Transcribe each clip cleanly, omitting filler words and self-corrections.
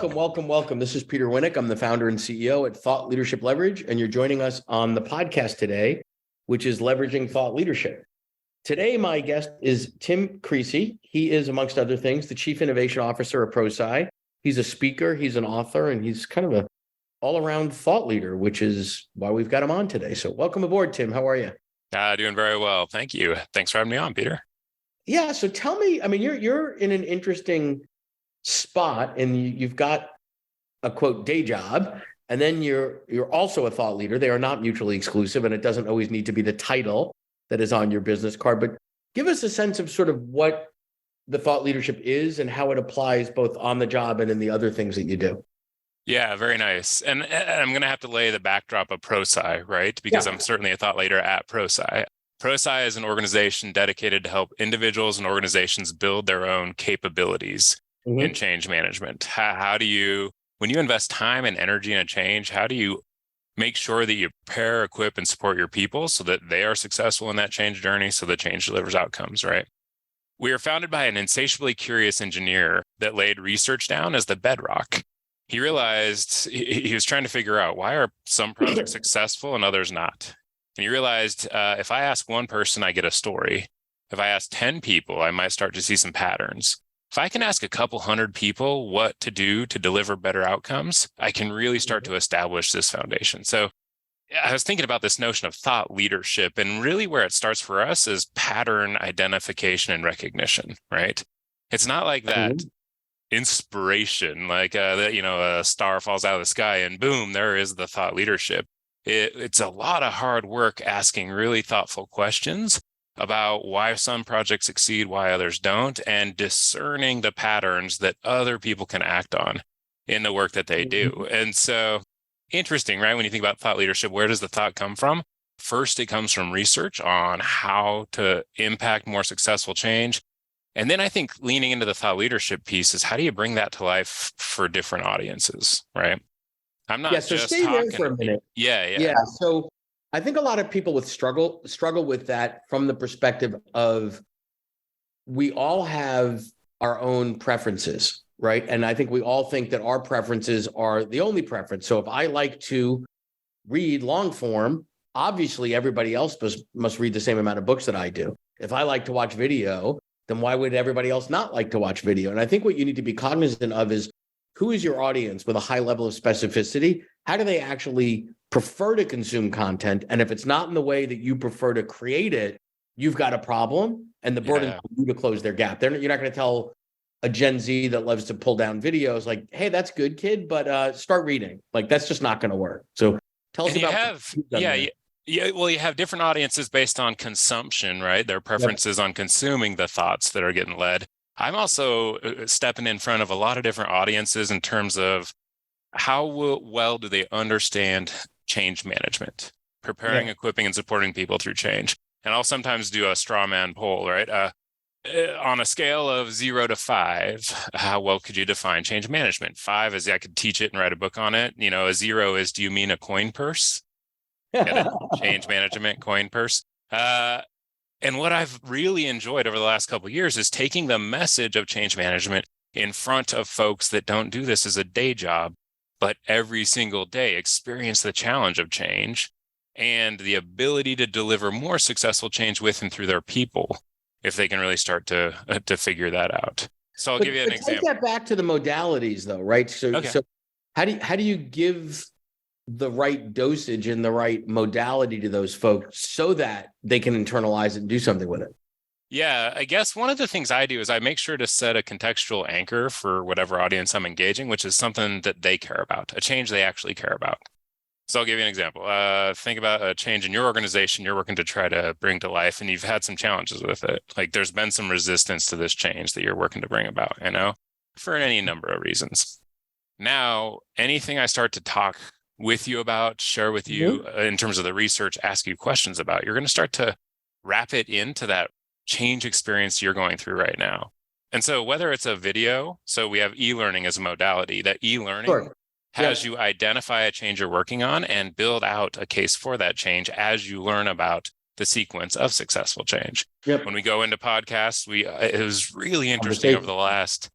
welcome. This is Peter Winnick. I'm the founder and CEO at Thought Leadership Leverage, and you're joining us on the podcast today, which is Leveraging Thought Leadership. Today, my guest is Tim Creasey. He is, amongst other things, the Chief Innovation Officer at ProSci. He's a speaker, he's an author, and he's kind of an all-around thought leader, which is why we've got him on today. So welcome aboard, Tim. How are you? Doing very well. Thank you. Thanks for having me on, Peter. Yeah, so tell me, I mean, you're in an interesting spot, and you've got a quote day job, and then you're also a thought leader. They are not mutually exclusive, and it doesn't always need to be the title that is on your business card. But give us a sense of sort of what the thought leadership is and how it applies both on the job and in the other things that you do. Yeah, very nice. And I'm going to have to lay the backdrop of ProSci, right? Because I'm certainly a thought leader at ProSci. ProSci is an organization dedicated to help individuals and organizations build their own capabilities in change management. How do you, when you invest time and energy in a change, how do you make sure that you prepare, equip, and support your people so that they are successful in that change journey, so the change delivers outcomes, right? We are founded by an insatiably curious engineer that laid research down as the bedrock. He realized he was trying to figure out, why are some projects successful and others not? And he realized if I ask one person, I get a story. If I ask 10 people, I might start to see some patterns. If I can ask a couple hundred people what to do to deliver better outcomes, I can really start to establish this foundation. So I was thinking about this notion of thought leadership, and really where it starts for us is pattern identification and recognition, right? It's not like that inspiration, like a star falls out of the sky and boom, there is the thought leadership. It's a lot of hard work asking really thoughtful questions about why some projects succeed, why others don't, and discerning the patterns that other people can act on in the work that they do. And so interesting, right? When you think about thought leadership, where does the thought come from? First, it comes from research on how to impact more successful change. And then I think leaning into the thought leadership piece is, how do you bring that to life for different audiences, right? I'm not so just stay talking. there for a minute. Yeah. So I think a lot of people struggle with that from the perspective of, we all have our own preferences, right? And I think we all think that our preferences are the only preference. So if I like to read long form, obviously everybody else must read the same amount of books that I do. If I like to watch video, then why would everybody else not like to watch video? And I think what you need to be cognizant of is, who is your audience with a high level of specificity? How do they actually prefer to consume content? And if it's not in the way that you prefer to create it, you've got a problem, and the burden is on you to close their gap. You're not going to tell a Gen Z that loves to pull down videos like, hey, that's good, kid, but start reading. Like, that's just not going to work. So tell us about. Well, you have different audiences based on consumption, right? Their preferences on consuming the thoughts that are getting led. I'm also stepping in front of a lot of different audiences in terms of how well do they understand change management, preparing, equipping, and supporting people through change. And I'll sometimes do a straw man poll, right? On a scale of 0 to 5, how well could you define change management? 5 is I could teach it and write a book on it. A 0 is, do you mean a coin purse? Get it? Change management, coin purse. And what I've really enjoyed over the last couple of years is taking the message of change management in front of folks that don't do this as a day job, but every single day experience the challenge of change and the ability to deliver more successful change with and through their people, if they can really start to figure that out. So I'll give you an example. Take that back to the modalities, though, right? So how do you give the right dosage and the right modality to those folks so that they can internalize it and do something with it? Yeah, I guess one of the things I do is I make sure to set a contextual anchor for whatever audience I'm engaging, which is something that they care about, a change they actually care about. So I'll give you an example. Think about a change in your organization you're working to try to bring to life, and you've had some challenges with it. Like, there's been some resistance to this change that you're working to bring about, for any number of reasons. Now, anything I start to talk with you about, share with you in terms of the research, ask you questions about, you're going to start to wrap it into that change experience you're going through right now. And so whether it's a video, so we have e-learning as a modality, that e-learning has you identify a change you're working on and build out a case for that change as you learn about the sequence of successful change. When we go into podcasts, it was really interesting over the last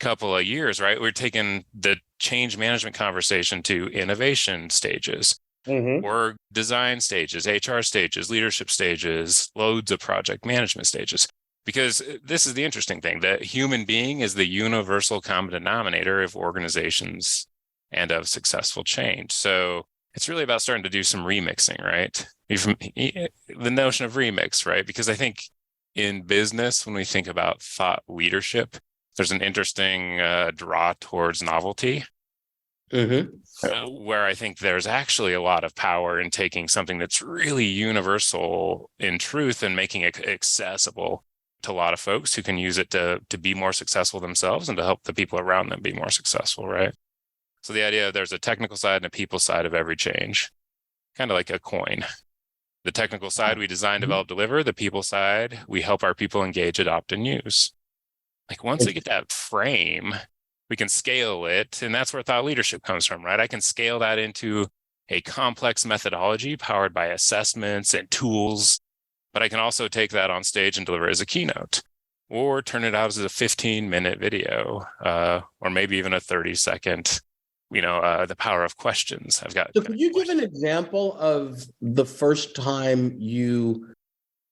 couple of years, right? We're taking the change management conversation to innovation stages, or design stages, HR stages, leadership stages, loads of project management stages. Because this is the interesting thing, that human being is the universal common denominator of organizations and of successful change. So it's really about starting to do some remixing, right? The notion of remix, right? Because I think in business, when we think about thought leadership, there's an interesting draw towards novelty. Where I think there's actually a lot of power in taking something that's really universal in truth and making it accessible to a lot of folks who can use it to be more successful themselves and to help the people around them be more successful, right? So the idea there's a technical side and a people side of every change, kind of like a coin. The technical side, we design, develop, deliver. The people side, we help our people engage, adopt, and use. Like once we get that frame, we can scale it. And that's where thought leadership comes from, right? I can scale that into a complex methodology powered by assessments and tools, but I can also take that on stage and deliver as a keynote, or turn it out as a 15-minute video, or maybe even a 30-second, the power of questions. I've got. So could you give an example of the first time you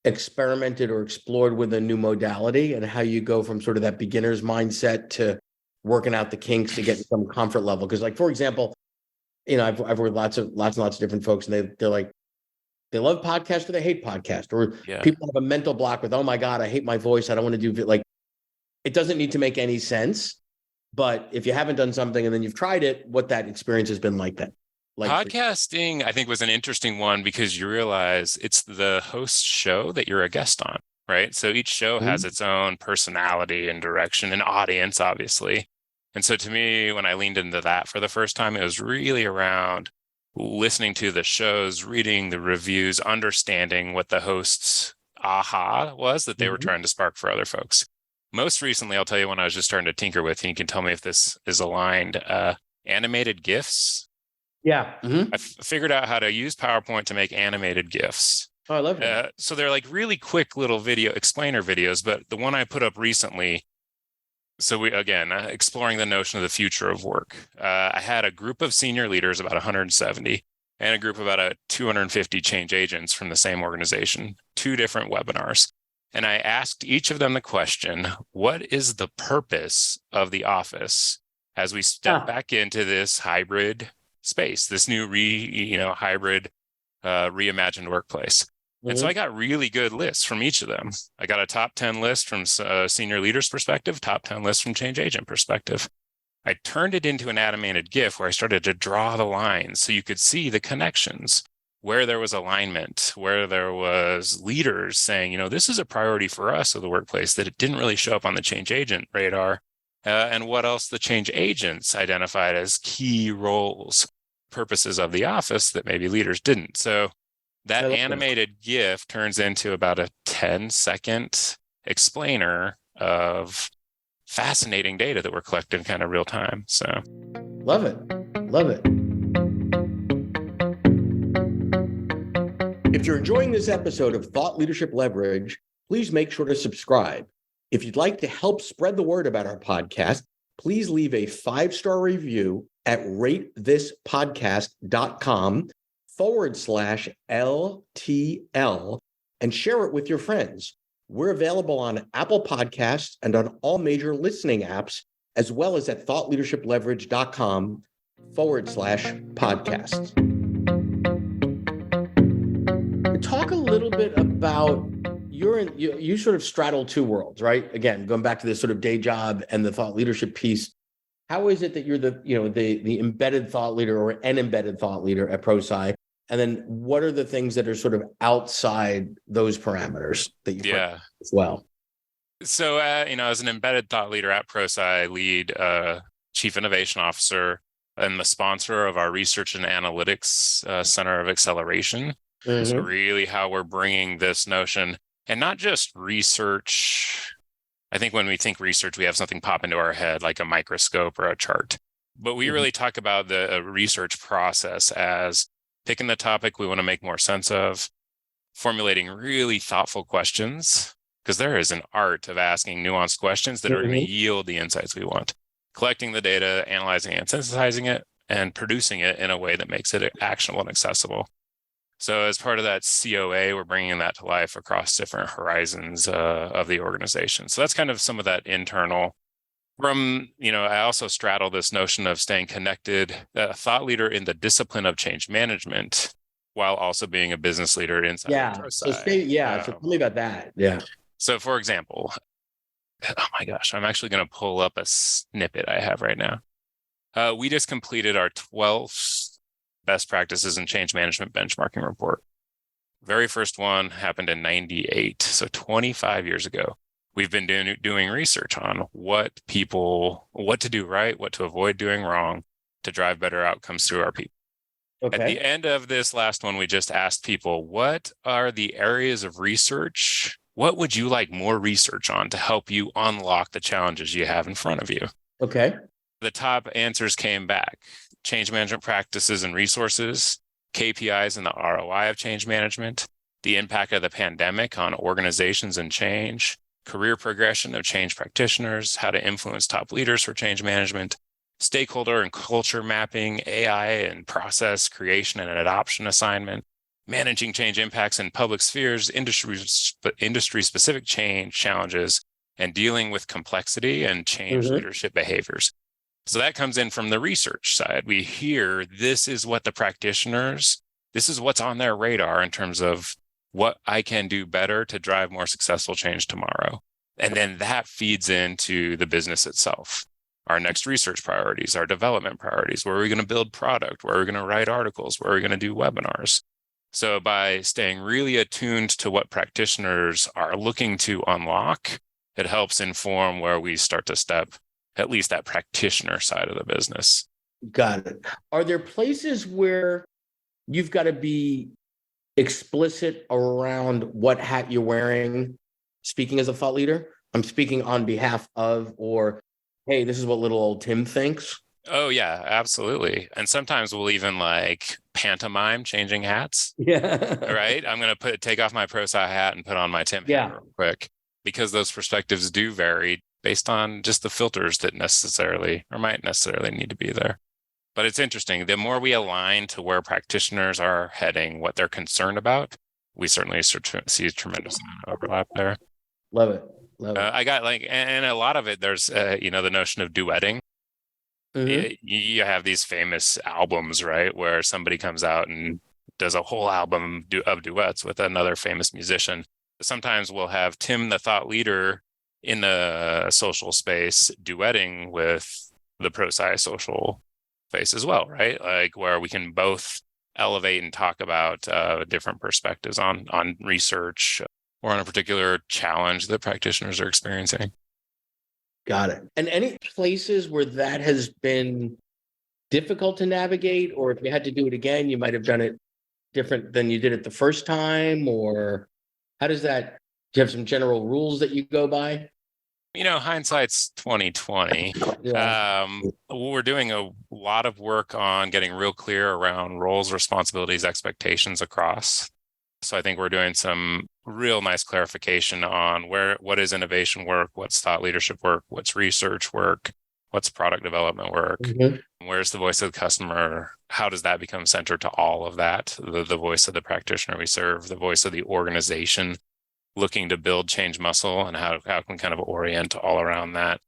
experimented or explored with a new modality, and how you go from sort of that beginner's mindset to working out the kinks to get some comfort level? Because, like, for example, I've worked with lots and lots of different folks, and they're like, they love podcast or they hate podcast, or people have a mental block with, oh my God, I hate my voice, I don't want to do like, it doesn't need to make any sense. But if you haven't done something and then you've tried it, what that experience has been like that. Podcasting, I think, was an interesting one because you realize it's the host's show that you're a guest on, right? So each show has its own personality and direction and audience, obviously. And so to me, when I leaned into that for the first time, it was really around listening to the shows, reading the reviews, understanding what the host's aha was that they were trying to spark for other folks. Most recently, I'll tell you when I was just starting to tinker with, and you can tell me if this is aligned, animated GIFs. Yeah. I figured out how to use PowerPoint to make animated GIFs. Oh, I love that. So they're like really quick little video explainer videos, but the one I put up recently, so we, again, exploring the notion of the future of work. I had a group of senior leaders, about 170, and a group of about 250 change agents from the same organization, 2 different webinars. And I asked each of them the question, what is the purpose of the office as we step back into this hybrid space, this new hybrid reimagined workplace? And so I got really good lists from each of them. I got a top 10 list from senior leaders perspective, top 10 list from change agent perspective. I turned it into an animated GIF where I started to draw the lines so you could see the connections, where there was alignment, where there was leaders saying, this is a priority for us of the workplace that it didn't really show up on the change agent radar, and what else the change agents identified as key roles, purposes of the office that maybe leaders didn't. So that animated GIF turns into about a 10-second explainer of fascinating data that we're collecting kind of real time. So love it. Love it. If you're enjoying this episode of Thought Leadership Leverage, please make sure to subscribe. If you'd like to help spread the word about our podcast, please leave a 5-star review at ratethispodcast.com/LTL and share it with your friends. We're available on Apple Podcasts and on all major listening apps, as well as at thoughtleadershipleverage.com/podcasts. Talk a little bit about you sort of straddle 2 worlds, right? Again, going back to this sort of day job and the thought leadership piece. How is it that you're the embedded thought leader or an embedded thought leader at ProSci? And then what are the things that are sort of outside those parameters that you as well? So, as an embedded thought leader at ProSci, I lead Chief Innovation Officer and the sponsor of our Research and Analytics Center of Acceleration. So really how we're bringing this notion, and not just research. I think when we think research, we have something pop into our head like a microscope or a chart. But we really talk about the research process as picking the topic we want to make more sense of, formulating really thoughtful questions, because there is an art of asking nuanced questions that are going to yield the insights we want. Collecting the data, analyzing it, synthesizing it, and producing it in a way that makes it actionable and accessible. So as part of that COA, we're bringing that to life across different horizons of the organization. So that's kind of some of that internal. I also straddle this notion of staying connected, a thought leader in the discipline of change management, while also being a business leader inside of ProSci. So tell me about that. Yeah. So for example, oh my gosh, I'm actually going to pull up a snippet I have right now. We just completed our 12th best practices in change management benchmarking report. Very first one happened in 98, so 25 years ago. We've been doing research on what to do right, what to avoid doing wrong to drive better outcomes through our people. Okay. At the end of this last one, we just asked people, what are the areas of research? What would you like more research on to help you unlock the challenges you have in front of you? Okay. The top answers came back: change management practices and resources, KPIs and the ROI of change management, the impact of the pandemic on organizations and change, career progression of change practitioners, how to influence top leaders for change management, stakeholder and culture mapping, AI and process creation and adoption assignment, managing change impacts in public spheres, industry-specific change challenges, and dealing with complexity and change leadership behaviors. So that comes in from the research side. We hear this is what the practitioners, this is what's on their radar in terms of what I can do better to drive more successful change tomorrow. And then that feeds into the business itself. Our next research priorities, our development priorities, where are we going to build product, where are we going to write articles, where are we going to do webinars. So by staying really attuned to what practitioners are looking to unlock, it helps inform where we start to step at least that practitioner side of the business. Got it. Are there places where you've got to be explicit around what hat you're wearing, speaking as a thought leader? I'm speaking on behalf of, or, hey, this is what little old Tim thinks. Oh, yeah, absolutely. And sometimes we'll even pantomime changing hats. Yeah. Right? I'm going to take off my ProSci hat and put on my Tim hat real quick, because those perspectives do vary based on just the filters that might necessarily need to be there. But it's interesting. The more we align to where practitioners are heading, what they're concerned about, we certainly see a tremendous amount of overlap there. Love it. I got and a lot of it, there's, the notion of duetting. You have these famous albums, right, where somebody comes out and does a whole album of duets with another famous musician. Sometimes we'll have Tim, the thought leader, in the social space duetting with the ProSci social space as well, right? Where we can both elevate and talk about different perspectives on research or on a particular challenge that practitioners are experiencing. Got it. And any places where that has been difficult to navigate, or if you had to do it again, you might have done it different than you did it the first time, or how does that, do you have some general rules that you go by? Hindsight's 2020. Yeah. We're doing a lot of work on getting real clear around roles, responsibilities, expectations across. So I think we're doing some real nice clarification on what is innovation work, what's thought leadership work, what's research work, what's product development work, where's the voice of the customer, how does that become centered to all of that, the voice of the practitioner we serve, the voice of the organization looking to build change muscle, and how can kind of orient all around that.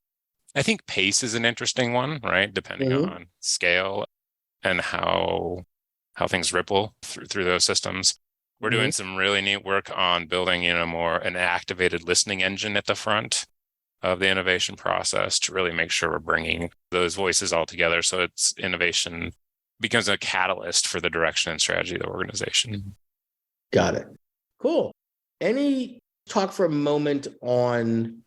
I think pace is an interesting one, right? Depending on scale and how things ripple through those systems. We're doing some really neat work on building, an activated listening engine at the front of the innovation process to really make sure we're bringing those voices all together. So it's innovation becomes a catalyst for the direction and strategy of the organization. Got it. Cool. Any talk for a moment on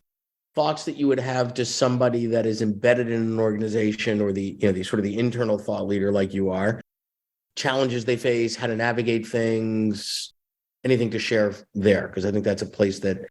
thoughts that you would have to somebody that is embedded in an organization, or the sort of the internal thought leader like you are, challenges they face, how to navigate things, anything to share there? Because I think that's a place that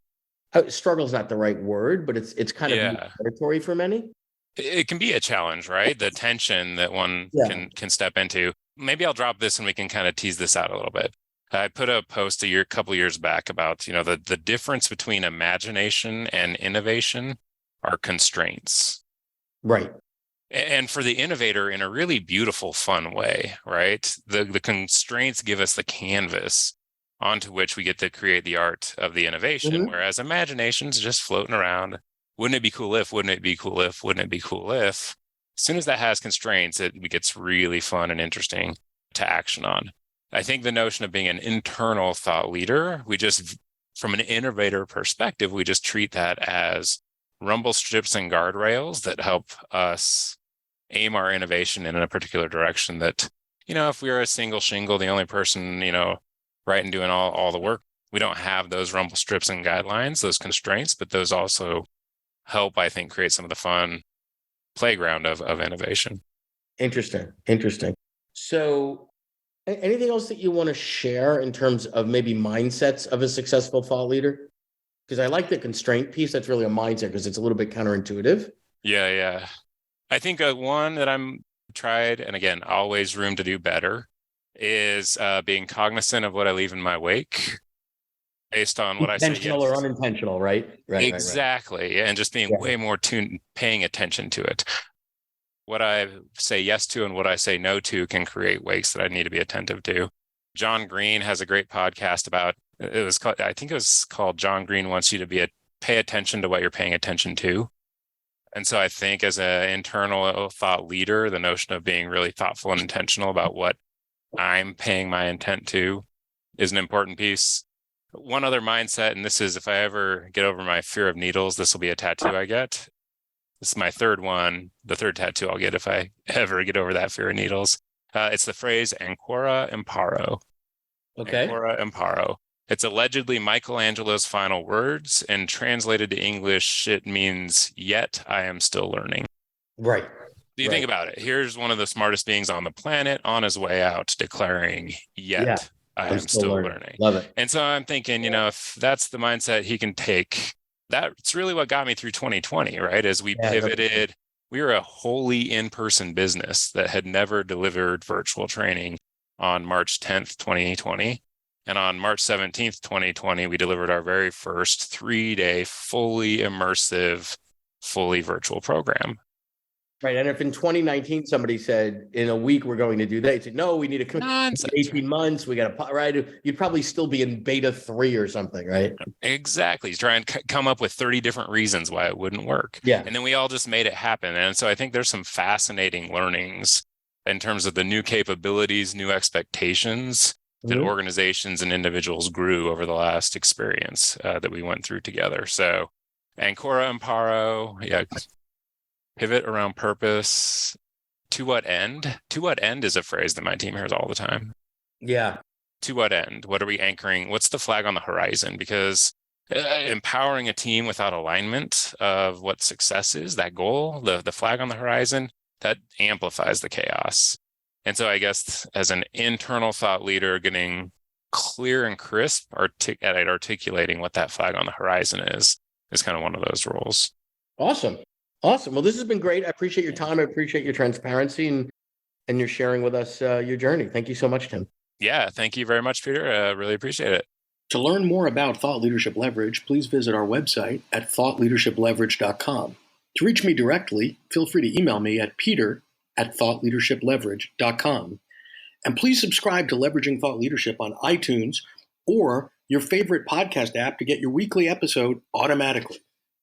struggle is not the right word, but it's kind of new territory for many. It can be a challenge, right? The tension that one can step into. Maybe I'll drop this and we can kind of tease this out a little bit. I put a post couple years back about, the difference between imagination and innovation are constraints. Right. And for the innovator in a really beautiful, fun way, right? The constraints give us the canvas onto which we get to create the art of the innovation, whereas imagination's just floating around. Wouldn't it be cool if, wouldn't it be cool if, wouldn't it be cool if? As soon as that has constraints, it gets really fun and interesting to action on. I think the notion of being an internal thought leader, from an innovator perspective, we just treat that as rumble strips and guardrails that help us aim our innovation in a particular direction that, if we were a single shingle, the only person, right and doing all the work, we don't have those rumble strips and guidelines, those constraints, but those also help, I think, create some of the fun playground of innovation. Interesting. So anything else that you want to share in terms of maybe mindsets of a successful thought leader? Because I like the constraint piece. That's really a mindset because it's a little bit counterintuitive. Yeah. I think one that I'm tried, and again, always room to do better, is being cognizant of what I leave in my wake based on what I say. Intentional or unintentional, right? Exactly. And just being way more paying attention to it. What I say yes to and what I say no to can create wakes that I need to be attentive to. John Green has a great podcast about I think it was called John Green Wants You to Pay Attention to What You're Paying Attention to. And so I think as an internal thought leader, the notion of being really thoughtful and intentional about what I'm paying my intent to is an important piece. One other mindset, and this is if I ever get over my fear of needles, this will be a tattoo I get. This is my third one, the third tattoo I'll get if I ever get over that fear of needles. It's the phrase ancora imparo. Okay. Ancora imparo. It's allegedly Michelangelo's final words, and translated to English, it means, yet I am still learning. Right. You think about it. Here's one of the smartest beings on the planet on his way out declaring, yet I am still learning. Love it. And so I'm thinking, if that's the mindset he can take, that's really what got me through 2020, right? As we pivoted, we were a wholly in-person business that had never delivered virtual training on March 10th, 2020. And on March 17th, 2020, we delivered our very first 3-day, fully immersive, fully virtual program. Right. And if in 2019, somebody said, in a week, we're going to do that, you'd say, no, we need to 18 months. We got to, right. You'd probably still be in beta 3 or something, right? Exactly. Try and come up with 30 different reasons why it wouldn't work. Yeah. And then we all just made it happen. And so I think there's some fascinating learnings in terms of the new capabilities, new expectations that organizations and individuals grew over the last experience that we went through together. So ancora imparo, pivot around purpose. To what end? To what end is a phrase that my team hears all the time. Yeah. To what end? What are we anchoring? What's the flag on the horizon? Because empowering a team without alignment of what success is, that goal, the flag on the horizon, that amplifies the chaos. And so I guess as an internal thought leader, getting clear and crisp at articulating what that flag on the horizon is kind of one of those roles. Awesome. Well, this has been great. I appreciate your time. I appreciate your transparency and your sharing with us your journey. Thank you so much, Tim. Yeah, thank you very much, Peter. Really appreciate it. To learn more about Thought Leadership Leverage, please visit our website at thoughtleadershipleverage.com. To reach me directly, feel free to email me at peter@thoughtleadershipleverage.com. And please subscribe to Leveraging Thought Leadership on iTunes or your favorite podcast app to get your weekly episode automatically.